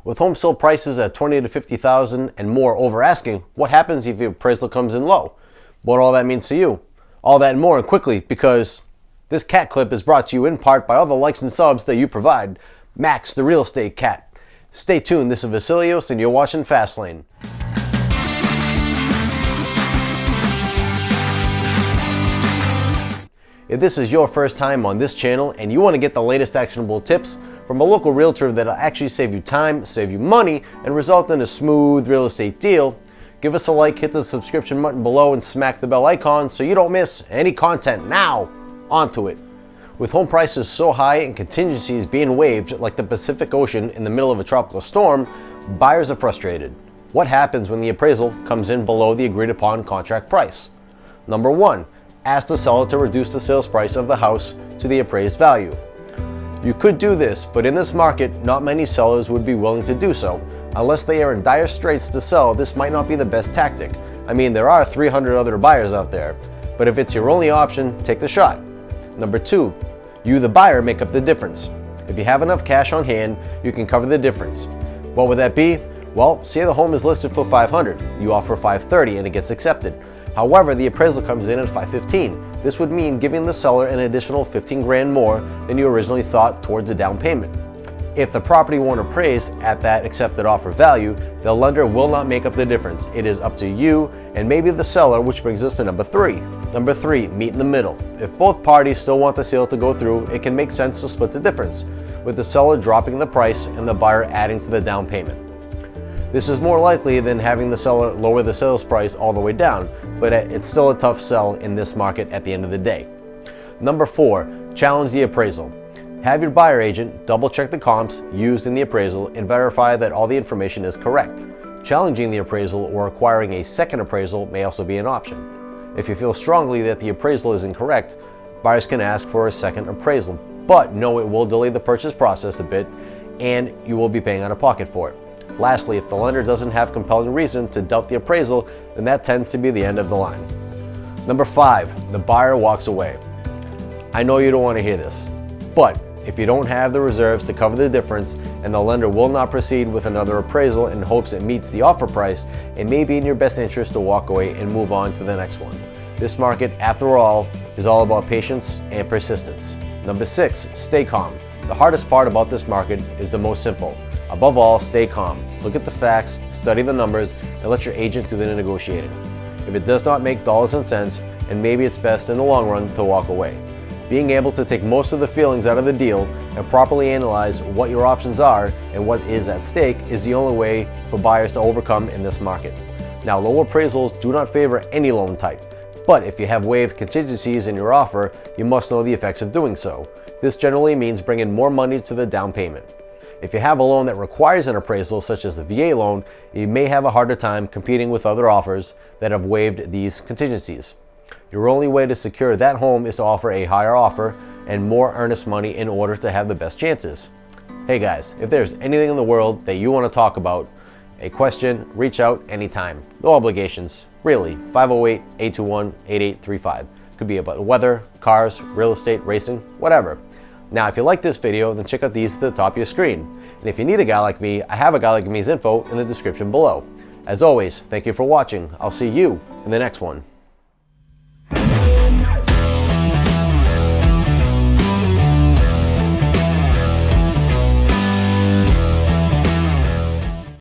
With home sale prices at $20,000 to $50,000 and more over asking, what happens if the appraisal comes in low? What all that means to you? All that and more, and quickly, because this cat clip is brought to you in part by all the likes and subs that you provide. Max, the real estate cat. Stay tuned, this is Vasilios and you're watching Fastlane. If this is your first time on this channel and you want to get the latest actionable tips from a local realtor that'll actually save you time, save you money, and result in a smooth real estate deal, give us a like, hit the subscription button below, and smack the bell icon so you don't miss any content. Now, onto it. With home prices so high and contingencies being waived like the Pacific Ocean in the middle of a tropical storm, buyers are frustrated. What happens when the appraisal comes in below the agreed upon contract price? Number 1. Ask the seller to reduce the sales price of the house to the appraised value. You could do this, but in this market, not many sellers would be willing to do so. Unless they are in dire straits to sell, this might not be the best tactic. I mean, there are 300 other buyers out there, but if it's your only option, take the shot. Number 2, you, the buyer, make up the difference. If you have enough cash on hand, you can cover the difference. What would that be? Well, say the home is listed for $500. You offer $530 and it gets accepted. However, the appraisal comes in at $515. This would mean giving the seller an additional $15,000 more than you originally thought towards a down payment. If the property weren't appraised at that accepted offer value, the lender will not make up the difference. It is up to you and maybe the seller, which brings us to number 3. Number 3, meet in the middle. If both parties still want the sale to go through, it can make sense to split the difference, with the seller dropping the price and the buyer adding to the down payment. This is more likely than having the seller lower the sales price all the way down, but it's still a tough sell in this market at the end of the day. Number 4, challenge the appraisal. Have your buyer agent double check the comps used in the appraisal and verify that all the information is correct. Challenging the appraisal or acquiring a second appraisal may also be an option. If you feel strongly that the appraisal is incorrect, buyers can ask for a second appraisal, but know it will delay the purchase process a bit and you will be paying out of pocket for it. Lastly, if the lender doesn't have compelling reason to doubt the appraisal, then that tends to be the end of the line. Number 5, the buyer walks away. I know you don't want to hear this, but if you don't have the reserves to cover the difference and the lender will not proceed with another appraisal in hopes it meets the offer price, it may be in your best interest to walk away and move on to the next one. This market, after all, is all about patience and persistence. Number 6, stay calm. The hardest part about this market is the most simple. Above all, stay calm. Look at the facts, study the numbers, and let your agent do the negotiating. If it does not make dollars and cents, then maybe it's best in the long run to walk away. Being able to take most of the feelings out of the deal and properly analyze what your options are and what is at stake is the only way for buyers to overcome in this market. Now, low appraisals do not favor any loan type, but if you have waived contingencies in your offer, you must know the effects of doing so. This generally means bringing more money to the down payment. If you have a loan that requires an appraisal, such as the VA loan, you may have a harder time competing with other offers that have waived these contingencies. Your only way to secure that home is to offer a higher offer and more earnest money in order to have the best chances. Hey guys, if there's anything in the world that you want to talk about, a question, reach out anytime. No obligations. Really, 508-821-8835. Could be about weather, cars, real estate, racing, whatever. Now, if you like this video, then check out these at the top of your screen. And if you need a guy like me, I have a guy like me's info in the description below. As always, thank you for watching. I'll see you in the next one.